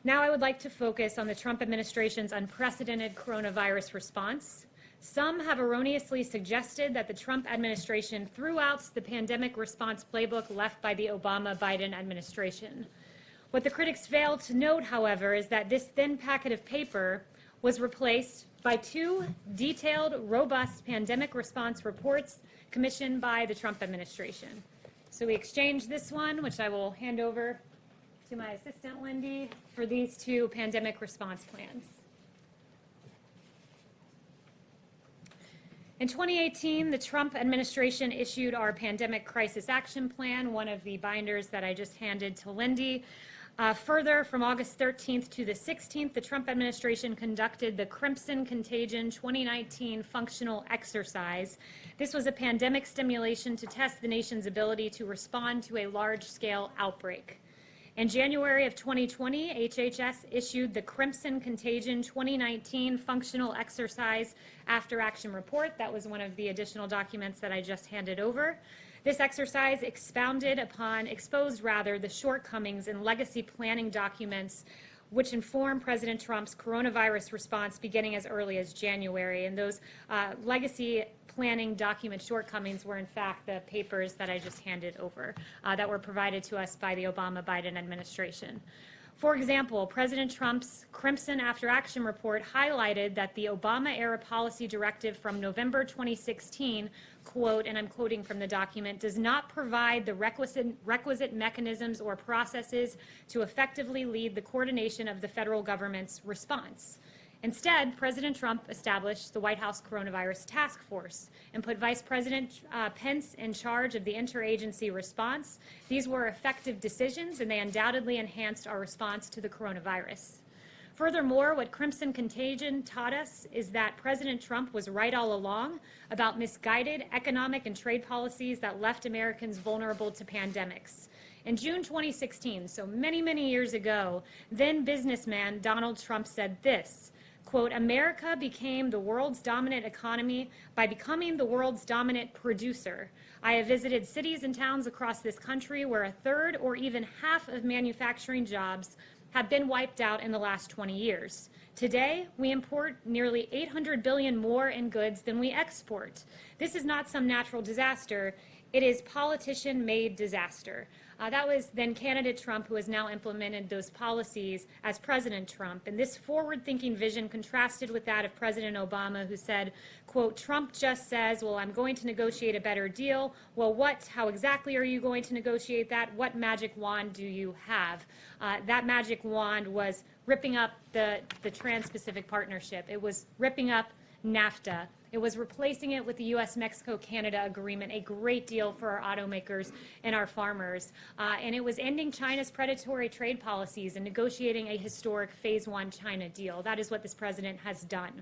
Now I would like to focus on the Trump administration's unprecedented coronavirus response. Some have erroneously suggested that the Trump administration threw out the pandemic response playbook left by the Obama-Biden administration. What the critics fail to note, however, is that this thin packet of paper was replaced by two detailed, robust pandemic response reports commissioned by the Trump administration. So we exchanged this one, which I will hand over to my assistant, Lindy, for these two pandemic response plans. In 2018, the Trump administration issued our Pandemic Crisis Action Plan, one of the binders that I just handed to Lindy. Further, from August 13th to the 16th, the Trump administration conducted the Crimson Contagion 2019 functional exercise. This was a pandemic simulation to test the nation's ability to respond to a large-scale outbreak. In January of 2020, HHS issued the Crimson Contagion 2019 Functional Exercise After Action Report. That was one of the additional documents that I just handed over. This exercise exposed the shortcomings in legacy planning documents which inform President Trump's coronavirus response beginning as early as January. And those legacy planning document shortcomings were in fact the papers that I just handed over that were provided to us by the Obama-Biden administration. For example, President Trump's Crimson After Action Report highlighted that the Obama-era policy directive from November 2016, quote, and I'm quoting from the document, does not provide the requisite mechanisms or processes to effectively lead the coordination of the federal government's response. Instead, President Trump established the White House Coronavirus Task Force and put Vice President Pence in charge of the interagency response. These were effective decisions, and they undoubtedly enhanced our response to the coronavirus. Furthermore, what Crimson Contagion taught us is that President Trump was right all along about misguided economic and trade policies that left Americans vulnerable to pandemics. In June 2016, so many, many years ago, then businessman Donald Trump said this, quote, America became the world's dominant economy by becoming the world's dominant producer. I have visited cities and towns across this country where a third or even half of manufacturing jobs have been wiped out in the last 20 years. Today, we import nearly 800 billion more in goods than we export. This is not some natural disaster. It is politician-made disaster. That was then candidate Trump, who has now implemented those policies as President Trump. And this forward-thinking vision contrasted with that of President Obama, who said, quote, Trump just says, well, I'm going to negotiate a better deal. Well, how exactly are you going to negotiate that? What magic wand do you have? That magic wand was ripping up the Trans-Pacific Partnership. It was ripping up NAFTA. It was replacing it with the U.S.-Mexico-Canada agreement, a great deal for our automakers and our farmers. And it was ending China's predatory trade policies and negotiating a historic Phase 1 China deal. That is what this president has done.